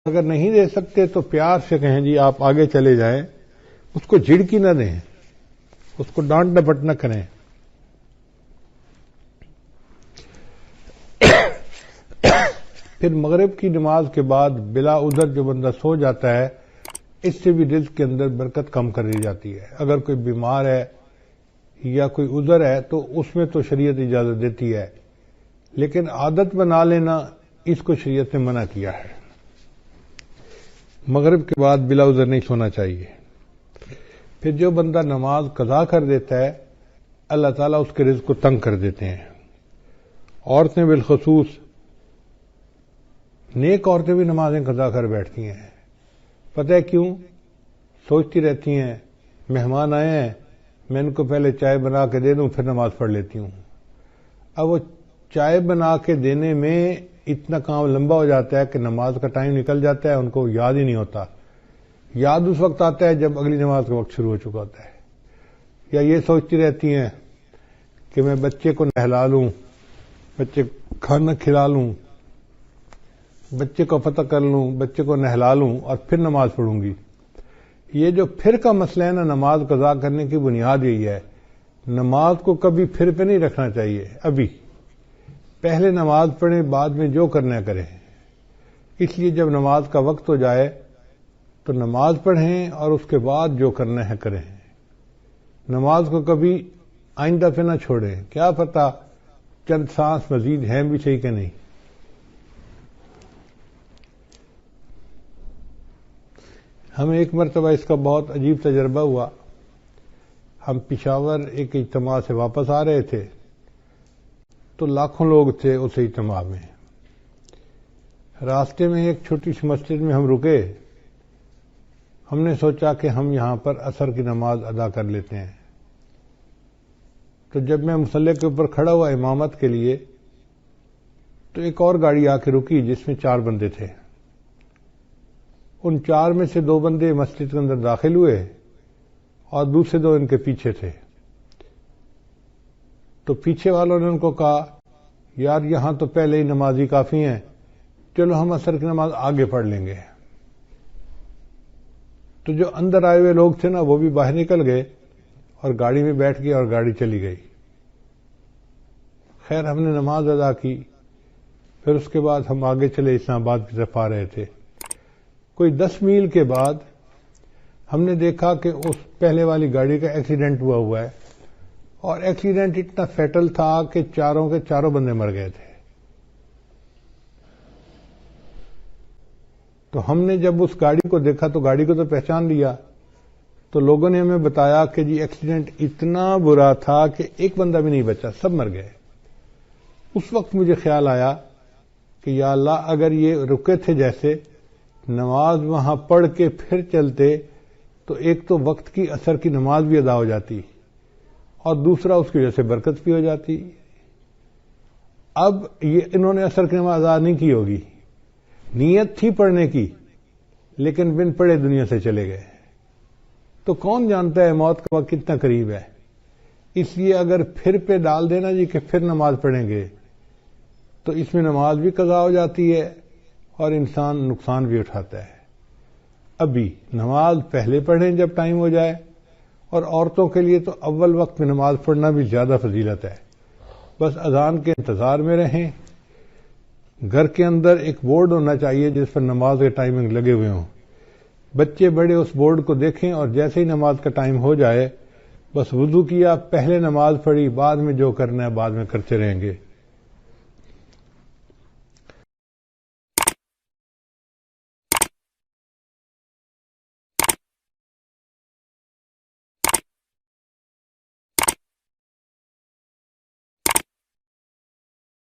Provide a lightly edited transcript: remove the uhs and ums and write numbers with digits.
اگر نہیں دے سکتے تو پیار سے کہیں جی آپ آگے چلے جائیں، اس کو جھڑکی نہ دیں، اس کو ڈانٹ ڈپٹ نہ کریں. پھر مغرب کی نماز کے بعد بلا عذر جو بندہ سو جاتا ہے، اس سے بھی رزق کے اندر برکت کم کر دی جاتی ہے. اگر کوئی بیمار ہے یا کوئی عذر ہے تو اس میں تو شریعت اجازت دیتی ہے، لیکن عادت بنا لینا اس کو شریعت نے منع کیا ہے. مغرب کے بعد بلا عذر نہیں سونا چاہیے. پھر جو بندہ نماز قضا کر دیتا ہے، اللہ تعالیٰ اس کے رزق کو تنگ کر دیتے ہیں. عورتیں بالخصوص، نیک عورتیں بھی نمازیں قضا کر بیٹھتی ہیں. پتہ ہے کیوں؟ سوچتی رہتی ہیں مہمان آئے ہیں، میں ان کو پہلے چائے بنا کے دے دوں پھر نماز پڑھ لیتی ہوں. اب وہ چائے بنا کے دینے میں اتنا کام لمبا ہو جاتا ہے کہ نماز کا ٹائم نکل جاتا ہے، ان کو یاد ہی نہیں ہوتا. یاد اس وقت آتا ہے جب اگلی نماز کا وقت شروع ہو چکا ہوتا ہے. یا یہ سوچتی رہتی ہیں کہ میں بچے کو نہلا لوں، بچے کھانا کھلا لوں، بچے کو پتہ کر لوں، بچے کو نہلا لوں اور پھر نماز پڑھوں گی. یہ جو پھر کا مسئلہ ہے نا، نماز قضا کرنے کی بنیاد یہی ہے. نماز کو کبھی پھر پہ نہیں رکھنا چاہیے. ابھی پہلے نماز پڑھیں، بعد میں جو کرنا ہے کریں. اس لیے جب نماز کا وقت ہو جائے تو نماز پڑھیں اور اس کے بعد جو کرنا ہے کریں. نماز کو کبھی آئندہ پہ نہ چھوڑیں، کیا پتہ چند سانس مزید ہیں بھی صحیح کہ نہیں. ہمیں ایک مرتبہ اس کا بہت عجیب تجربہ ہوا. ہم پشاور ایک اجتماع سے واپس آ رہے تھے تو لاکھوں لوگ تھے اس اجتماع میں. راستے میں ایک چھوٹی سی مسجد میں ہم رکے. ہم نے سوچا کہ ہم یہاں پر عصر کی نماز ادا کر لیتے ہیں. تو جب میں مصلی کے اوپر کھڑا ہوا امامت کے لیے تو ایک اور گاڑی آ کے رکی جس میں 4 بندے تھے. ان 4 میں سے 2 بندے مسجد کے اندر داخل ہوئے اور دوسرے 2 ان کے پیچھے تھے. تو پیچھے والوں نے ان کو کہا یار یہاں تو پہلے ہی نمازی کافی ہیں، چلو ہم عصر کی نماز آگے پڑھ لیں گے. تو جو اندر آئے ہوئے لوگ تھے نا وہ بھی باہر نکل گئے اور گاڑی میں بیٹھ گئے اور گاڑی چلی گئی. خیر ہم نے نماز ادا کی. پھر اس کے بعد ہم آگے چلے، اسلام آباد کی طرف آ رہے تھے. کوئی 10 میل کے بعد ہم نے دیکھا کہ اس پہلے والی گاڑی کا ایکسیڈنٹ ہوا ہے، اور ایکسیڈنٹ اتنا فیٹل تھا کہ چاروں کے چاروں بندے مر گئے تھے. تو ہم نے جب اس گاڑی کو دیکھا تو گاڑی کو تو پہچان لیا. تو لوگوں نے ہمیں بتایا کہ جی ایکسیڈنٹ اتنا برا تھا کہ ایک بندہ بھی نہیں بچا، سب مر گئے. اس وقت مجھے خیال آیا کہ یا اللہ اگر یہ رکے تھے جیسے نماز وہاں پڑھ کے پھر چلتے تو ایک تو وقت کی عصر کی نماز بھی ادا ہو جاتی اور دوسرا اس کی وجہ سے برکت بھی ہو جاتی. اب یہ انہوں نے عصر کی نماز ادا نہیں کی ہوگی، نیت تھی پڑھنے کی لیکن بن پڑھے دنیا سے چلے گئے. تو کون جانتا ہے موت کا وقت کتنا قریب ہے. اس لیے اگر پھر پہ ڈال دینا جی کہ پھر نماز پڑھیں گے تو اس میں نماز بھی قضا ہو جاتی ہے اور انسان نقصان بھی اٹھاتا ہے. ابھی نماز پہلے پڑھیں جب ٹائم ہو جائے، اور عورتوں کے لیے تو اول وقت میں نماز پڑھنا بھی زیادہ فضیلت ہے. بس اذان کے انتظار میں رہیں. گھر کے اندر ایک بورڈ ہونا چاہیے جس پر نماز کے ٹائمنگ لگے ہوئے ہوں. بچے بڑے اس بورڈ کو دیکھیں اور جیسے ہی نماز کا ٹائم ہو جائے بس وضو کیا، پہلے نماز پڑھی، بعد میں جو کرنا ہے بعد میں کرتے رہیں گے.